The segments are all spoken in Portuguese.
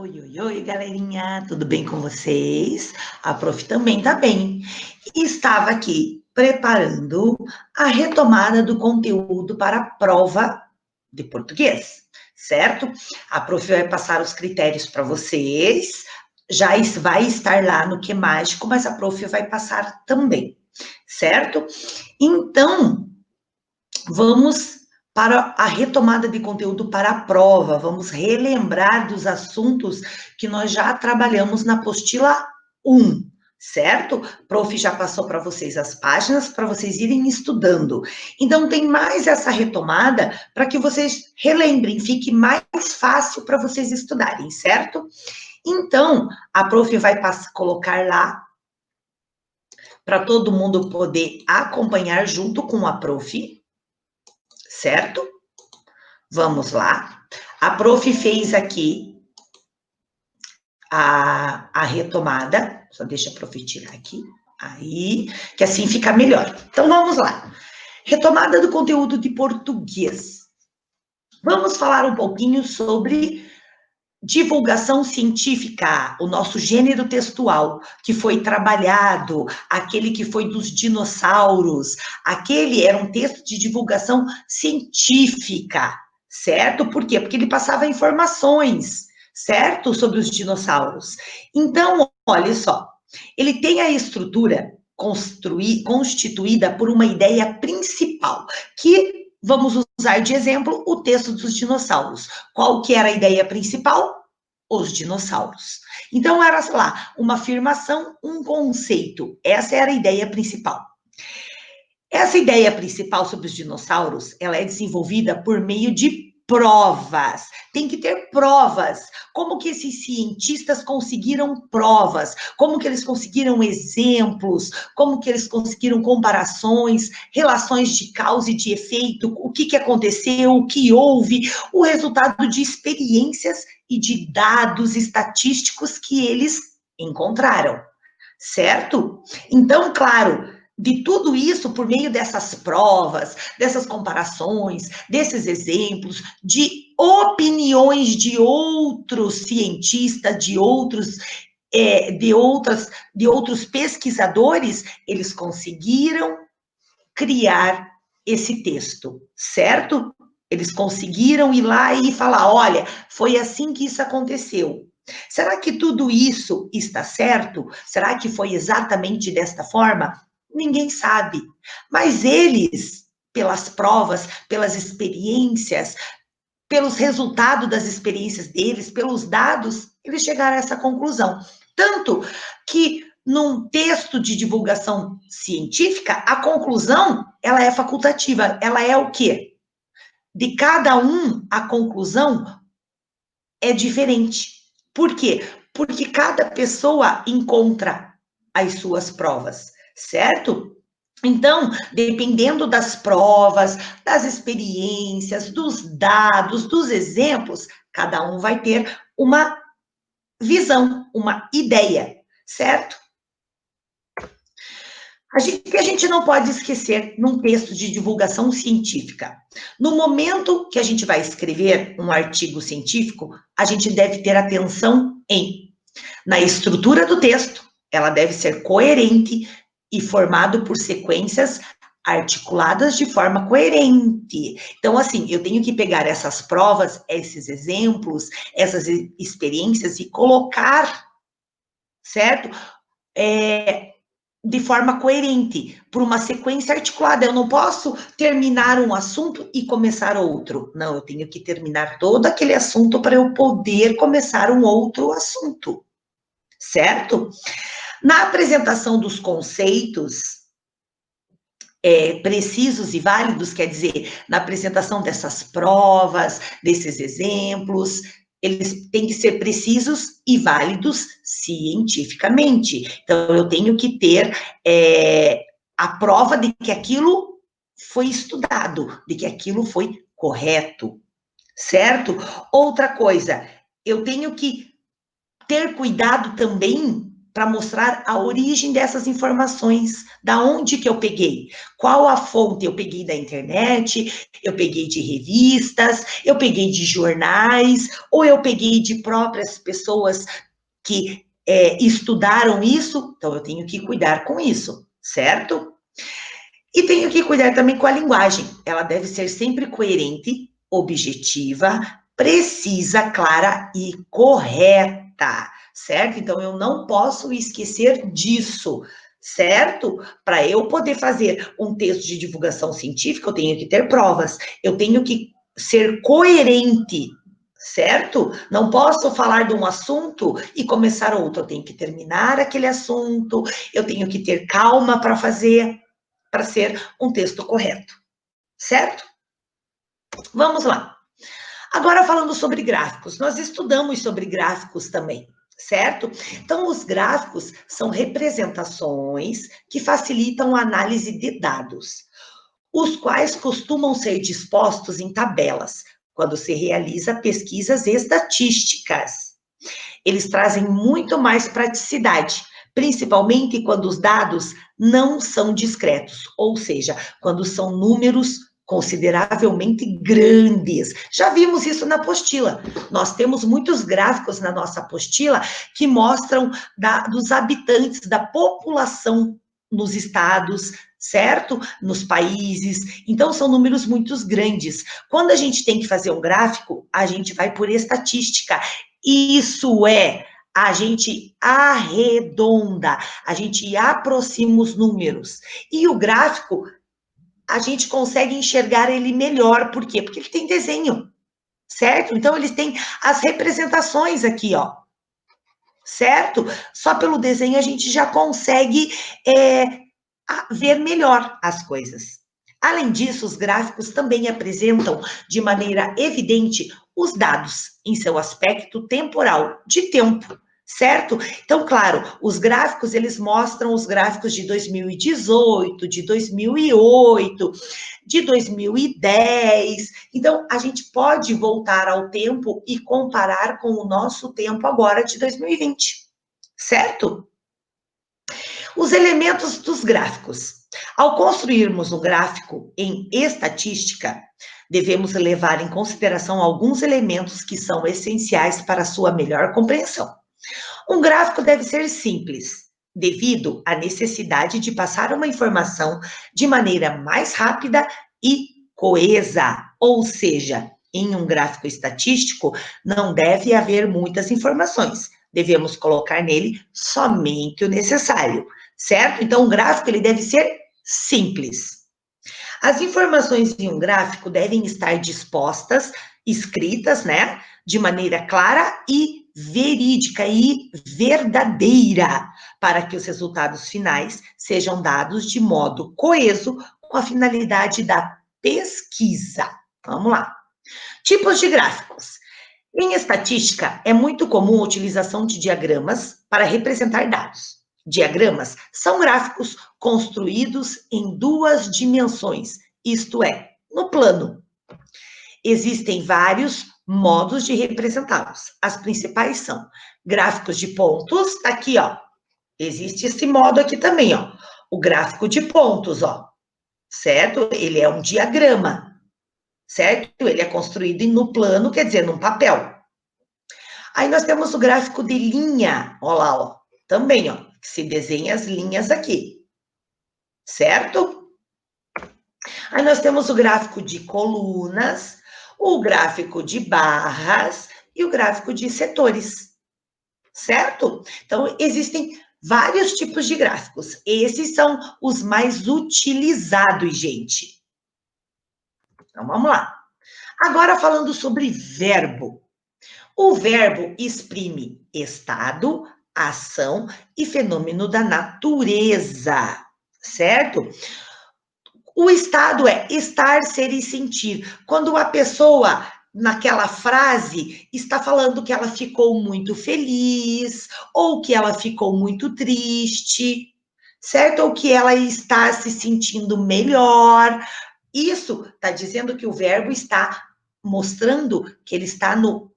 Oi, oi, oi, galerinha, tudo bem com vocês? A prof também tá bem. Estava aqui preparando a retomada do conteúdo para a prova de português, certo? A prof vai passar os critérios para vocês, já vai estar lá no Que Mágico, mas a prof vai passar também, certo? Então, vamos para a retomada de conteúdo para a prova, vamos relembrar dos assuntos que nós já trabalhamos na apostila 1, certo? Prof já passou para vocês as páginas para vocês irem estudando. Então, tem mais essa retomada para que vocês relembrem, fique mais fácil para vocês estudarem, certo? Então, a prof vai colocar lá para todo mundo poder acompanhar junto com a prof, certo? Vamos lá. A prof fez aqui a retomada. Só deixa a prof tirar aqui. Aí, que assim fica melhor. Então, vamos lá. Retomada do conteúdo de português. Vamos falar um pouquinho sobre divulgação científica, o nosso gênero textual, que foi trabalhado, aquele que foi dos dinossauros, aquele era um texto de divulgação científica, certo? Por quê? Porque ele passava informações, certo? Sobre os dinossauros. Então, olha só, ele tem a estrutura constituída por uma ideia principal, que vamos usar de exemplo o texto dos dinossauros. Qual que era a ideia principal? Os dinossauros. Então, era, sei lá, uma afirmação, um conceito. Essa era a ideia principal. Essa ideia principal sobre os dinossauros, ela é desenvolvida por meio de provas. Tem que ter provas. Como que esses cientistas conseguiram provas? Como que eles conseguiram exemplos? Como que eles conseguiram comparações, relações de causa e de efeito? O que aconteceu? O que houve? O resultado de experiências e de dados estatísticos que eles encontraram, certo? Então, claro, de tudo isso, por meio dessas provas, dessas comparações, desses exemplos, de opiniões de outros cientistas, de outros pesquisadores, eles conseguiram criar esse texto, certo? Eles conseguiram ir lá e falar, olha, foi assim que isso aconteceu. Será que tudo isso está certo? Será que foi exatamente desta forma? Ninguém sabe. Mas eles, pelas provas, pelas experiências, pelos resultados das experiências deles, pelos dados, eles chegaram a essa conclusão. Tanto que num texto de divulgação científica, a conclusão, ela é facultativa. Ela é o quê? De cada um, a conclusão é diferente. Por quê? Porque cada pessoa encontra as suas provas, certo? Então, dependendo das provas, das experiências, dos dados, dos exemplos, cada um vai ter uma visão, uma ideia, certo? O que a gente não pode esquecer num texto de divulgação científica? No momento que a gente vai escrever um artigo científico, a gente deve ter atenção na estrutura do texto, ela deve ser coerente e formado por sequências articuladas de forma coerente. Então, assim, eu tenho que pegar essas provas, esses exemplos, essas experiências e colocar, certo? De forma coerente, por uma sequência articulada. Eu não posso terminar um assunto e começar outro. Não, eu tenho que terminar todo aquele assunto para eu poder começar um outro assunto, certo? Na apresentação dos conceitos precisos e válidos, quer dizer, na apresentação dessas provas, desses exemplos, eles têm que ser precisos e válidos cientificamente. Então, eu tenho que ter a prova de que aquilo foi estudado, de que aquilo foi correto, certo? Outra coisa, eu tenho que ter cuidado também para mostrar a origem dessas informações, da onde que eu peguei, qual a fonte, eu peguei da internet, eu peguei de revistas, eu peguei de jornais, ou eu peguei de próprias pessoas que estudaram isso, então eu tenho que cuidar com isso, certo? E tenho que cuidar também com a linguagem, ela deve ser sempre coerente, objetiva, precisa, clara e correta, certo? Então, eu não posso esquecer disso, certo? Para eu poder fazer um texto de divulgação científica, eu tenho que ter provas, eu tenho que ser coerente, certo? Não posso falar de um assunto e começar outro, eu tenho que terminar aquele assunto, eu tenho que ter calma para fazer, para ser um texto correto, certo? Vamos lá. Agora, falando sobre gráficos, nós estudamos sobre gráficos também, certo? Então, os gráficos são representações que facilitam a análise de dados, os quais costumam ser dispostos em tabelas, quando se realiza pesquisas estatísticas. Eles trazem muito mais praticidade, principalmente quando os dados não são discretos, ou seja, quando são números consideravelmente grandes. Já vimos isso na apostila. Nós temos muitos gráficos na nossa apostila que mostram dos habitantes, da população nos estados, certo? Nos países. Então, são números muito grandes. Quando a gente tem que fazer um gráfico, a gente vai por estatística. Isso é, a gente arredonda, a gente aproxima os números. E o gráfico, a gente consegue enxergar ele melhor. Por quê? Porque ele tem desenho, certo? Então, eles têm as representações aqui, ó. Certo? Só pelo desenho a gente já consegue ver melhor as coisas. Além disso, os gráficos também apresentam de maneira evidente os dados em seu aspecto temporal, de tempo, certo? Então, claro, os gráficos, eles mostram os gráficos de 2018, de 2008, de 2010. Então, a gente pode voltar ao tempo e comparar com o nosso tempo agora de 2020, certo? Os elementos dos gráficos. Ao construirmos um gráfico em estatística, devemos levar em consideração alguns elementos que são essenciais para a sua melhor compreensão. Um gráfico deve ser simples, devido à necessidade de passar uma informação de maneira mais rápida e coesa, ou seja, em um gráfico estatístico, não deve haver muitas informações. Devemos colocar nele somente o necessário, certo? Então, o gráfico ele deve ser simples. As informações em um gráfico devem estar dispostas, escritas, né, de maneira clara e verídica e verdadeira, para que os resultados finais sejam dados de modo coeso com a finalidade da pesquisa. Vamos lá. Tipos de gráficos. Em estatística, é muito comum a utilização de diagramas para representar dados. Diagramas são gráficos construídos em duas dimensões, isto é, no plano. Existem vários modos de representá-los. As principais são gráficos de pontos, tá aqui, ó. Existe esse modo aqui também, ó. O gráfico de pontos, ó. Certo? Ele é um diagrama, certo? Ele é construído no plano, quer dizer, num papel. Aí nós temos o gráfico de linha, ó lá, ó. Também, ó. Que se desenha as linhas aqui. Certo? Aí nós temos o gráfico de colunas, o gráfico de barras e o gráfico de setores, certo? Então, existem vários tipos de gráficos. Esses são os mais utilizados, gente. Então, vamos lá. Agora, falando sobre verbo. O verbo exprime estado, ação e fenômeno da natureza, certo? O estado é estar, ser e sentir. Quando a pessoa, naquela frase, está falando que ela ficou muito feliz, ou que ela ficou muito triste, certo? Ou que ela está se sentindo melhor. Isso está dizendo que o verbo está mostrando que ele está no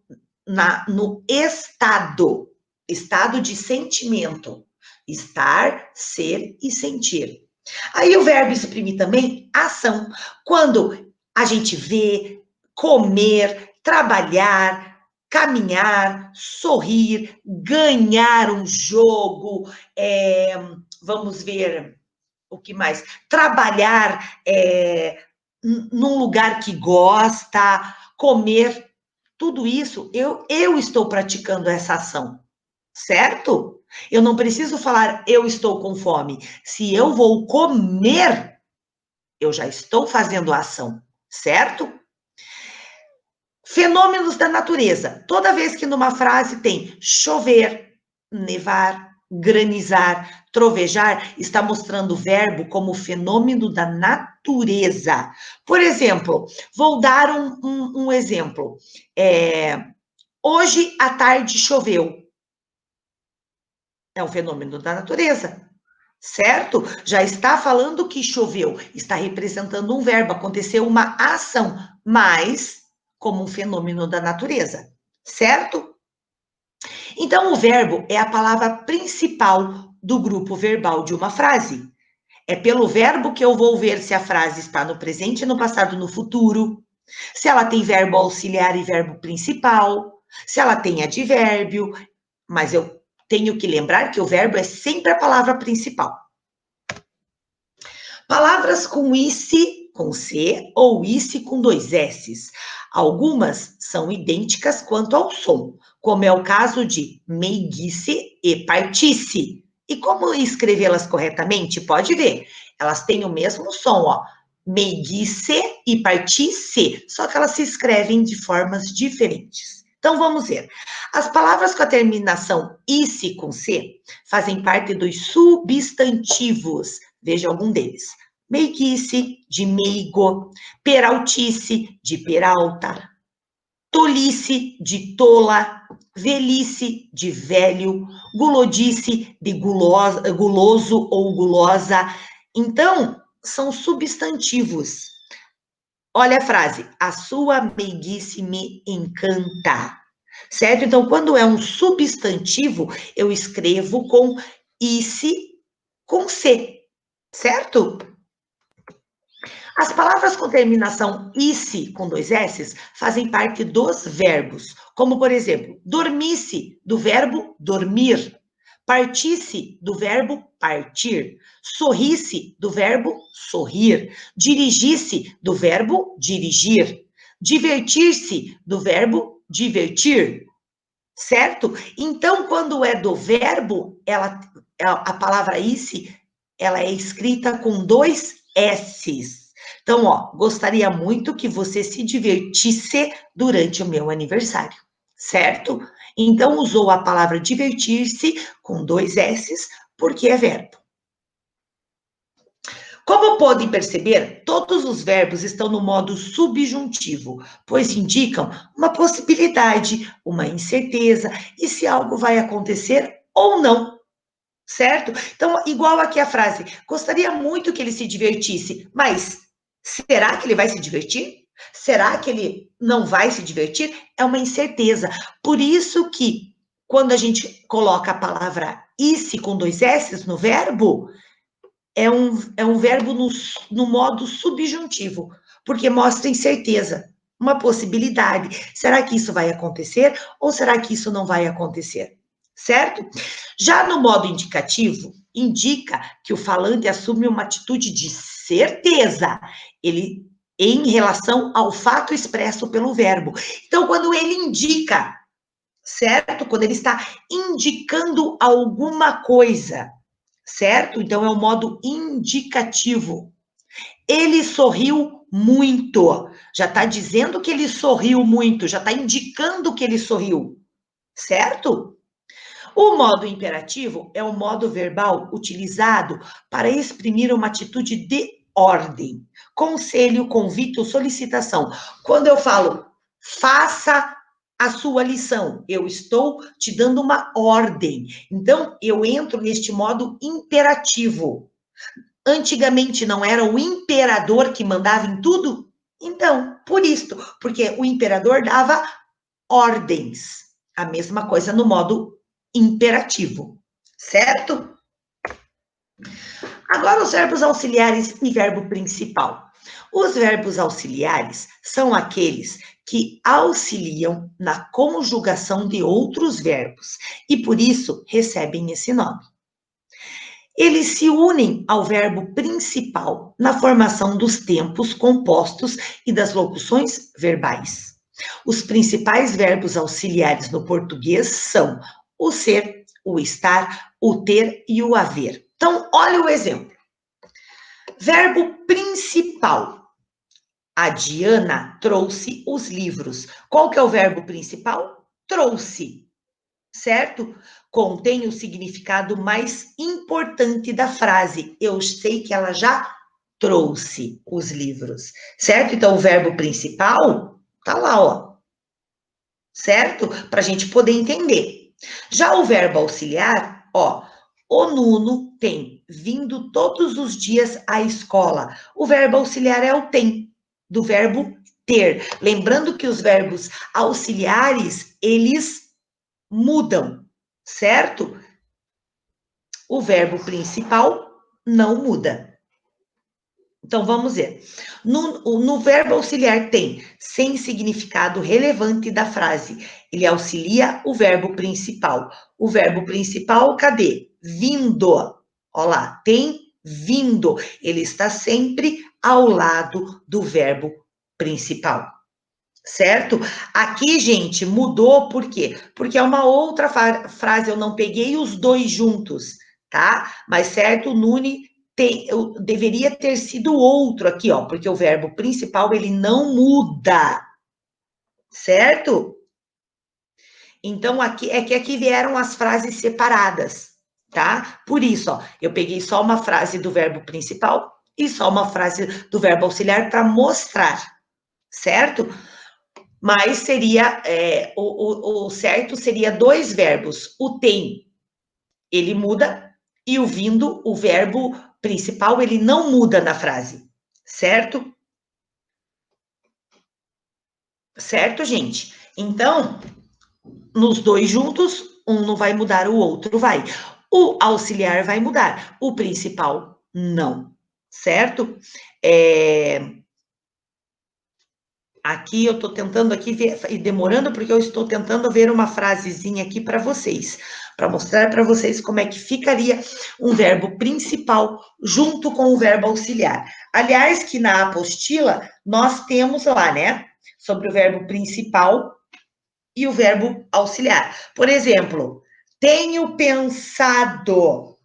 estado de sentimento, Estar, ser e sentir. Aí o verbo exprimir também ação. Quando a gente vê, comer, trabalhar, caminhar, sorrir, ganhar um jogo, vamos ver o que mais? Trabalhar num lugar que gosta, comer, tudo isso, eu estou praticando essa ação, certo? Eu não preciso falar eu estou com fome. Se eu vou comer, eu já estou fazendo a ação, certo? Fenômenos da natureza. Toda vez que numa frase tem chover, nevar, granizar, trovejar, está mostrando o verbo como fenômeno da natureza. Por exemplo, vou dar um exemplo. Hoje à tarde choveu. É um fenômeno da natureza, certo? Já está falando que choveu, está representando um verbo, aconteceu uma ação, mas como um fenômeno da natureza, certo? Então, o verbo é a palavra principal do grupo verbal de uma frase. É pelo verbo que eu vou ver se a frase está no presente, no passado, no futuro, se ela tem verbo auxiliar e verbo principal, se ela tem advérbio, mas eu tenho que lembrar que o verbo é sempre a palavra principal. Palavras com ice, com C, ou ice com 2 S's. Algumas são idênticas quanto ao som, como é o caso de meiguice e partice. E como escrevê-las corretamente? Pode ver, elas têm o mesmo som, ó. Meiguice e partice, só que elas se escrevem de formas diferentes. Então, vamos ver. As palavras com a terminação ice com C fazem parte dos substantivos. Veja algum deles. Meiguice, de meigo. Peraltice, de peralta. Tolice, de tola. Velhice, de velho. Gulodice, de guloso ou gulosa. Então, são substantivos. Olha a frase, a sua meiguice me encanta, certo? Então, quando é um substantivo, eu escrevo com ice com C, certo? As palavras com terminação ice, com 2 S's, fazem parte dos verbos, como, por exemplo, dormisse, do verbo dormir, partisse, do verbo partir, sorrisse, do verbo sorrir, dirigisse, do verbo dirigir, divertir-se, do verbo divertir, certo? Então, quando é do verbo, a palavra ice, ela é escrita com 2 S's. Então, ó, gostaria muito que você se divertisse durante o meu aniversário, certo? Então, usou a palavra divertir-se com 2 S's, porque é verbo. Como podem perceber, todos os verbos estão no modo subjuntivo, pois indicam uma possibilidade, uma incerteza, e se algo vai acontecer ou não, certo? Então, igual aqui a frase, gostaria muito que ele se divertisse, mas será que ele vai se divertir? Será que ele não vai se divertir? É uma incerteza. Por isso que, quando a gente coloca a palavra isse com 2 S's no verbo, é um verbo no modo subjuntivo, porque mostra incerteza, uma possibilidade. Será que isso vai acontecer ou será que isso não vai acontecer? Certo? Já no modo indicativo, indica que o falante assume uma atitude de certeza, ele em relação ao fato expresso pelo verbo. Então, quando ele indica, certo? Quando ele está indicando alguma coisa, certo? Então, é o modo indicativo. Ele sorriu muito. Já está dizendo que ele sorriu muito, já está indicando que ele sorriu, certo? O modo imperativo é o modo verbal utilizado para exprimir uma atitude de ordem, conselho, convite ou solicitação. Quando eu falo, faça a sua lição, eu estou te dando uma ordem. Então, eu entro neste modo imperativo. Antigamente não era o imperador que mandava em tudo? Então, por isto, porque o imperador dava ordens. A mesma coisa no modo imperativo, certo? Agora, os verbos auxiliares e verbo principal. Os verbos auxiliares são aqueles que auxiliam na conjugação de outros verbos e, por isso, recebem esse nome. Eles se unem ao verbo principal na formação dos tempos compostos e das locuções verbais. Os principais verbos auxiliares no português são o ser, o estar, o ter e o haver. Então, olha o exemplo. Verbo principal. A Diana trouxe os livros. Qual que é o verbo principal? Trouxe, certo? Contém o significado mais importante da frase. Eu sei que ela já trouxe os livros, certo? Então, o verbo principal tá lá, ó, certo? Para a gente poder entender. Já o verbo auxiliar, ó, o Nuno tem vindo todos os dias à escola. O verbo auxiliar é o tem, do verbo ter. Lembrando que os verbos auxiliares, eles mudam, certo? O verbo principal não muda. Então, vamos ver. No verbo auxiliar tem, sem significado relevante da frase. Ele auxilia o verbo principal. O verbo principal, cadê? Vindo. Olha lá, tem vindo. Ele está sempre ao lado do verbo principal. Certo? Aqui, gente, mudou por quê? Porque é uma outra frase, eu não peguei os dois juntos, tá? Mas certo, o Nune deveria ter sido outro aqui, ó, porque o verbo principal, ele não muda, certo? Então, aqui vieram as frases separadas, tá? Por isso, ó, eu peguei só uma frase do verbo principal e só uma frase do verbo auxiliar para mostrar, certo? Mas seria, o certo seria dois verbos. O tem, ele muda, e o vindo, o verbo principal, ele não muda na frase, certo? Certo, gente? Então, nos dois juntos, um não vai mudar, o outro vai. O auxiliar vai mudar, o principal não, certo? Aqui eu estou tentando aqui ver, e demorando porque eu estou tentando ver uma frasezinha aqui para vocês, para mostrar para vocês como é que ficaria um verbo principal junto com o verbo auxiliar. Aliás, que na apostila nós temos lá, né, sobre o verbo principal e o verbo auxiliar. Por exemplo, tenho pensado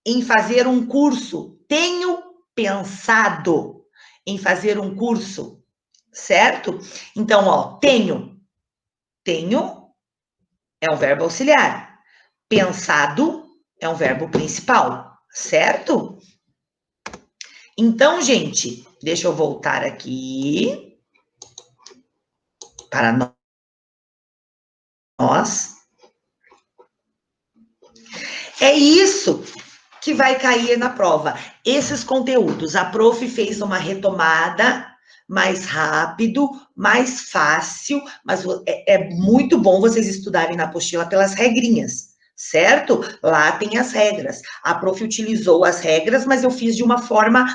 em fazer um curso. Tenho pensado em fazer um curso. Certo? Então, ó, tenho é um verbo auxiliar. Pensado é um verbo principal, certo? Então, gente, deixa eu voltar aqui para nós. É isso que vai cair na prova. Esses conteúdos, a prof fez uma retomada mais rápido, mais fácil, mas é muito bom vocês estudarem na apostila pelas regrinhas, certo? Lá tem as regras. A prof utilizou as regras, mas eu fiz de uma forma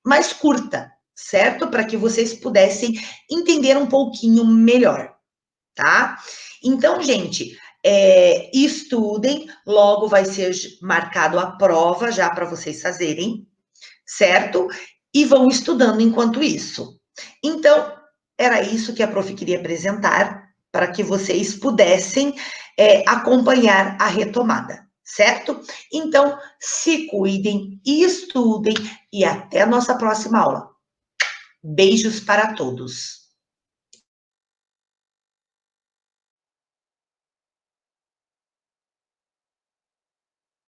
mais curta, certo? Para que vocês pudessem entender um pouquinho melhor, tá? Então, gente, estudem, logo vai ser marcado a prova já para vocês fazerem, certo? E vão estudando enquanto isso. Então, era isso que a prof queria apresentar, para que vocês pudessem acompanhar a retomada, certo? Então, se cuidem, estudem e até a nossa próxima aula. Beijos para todos.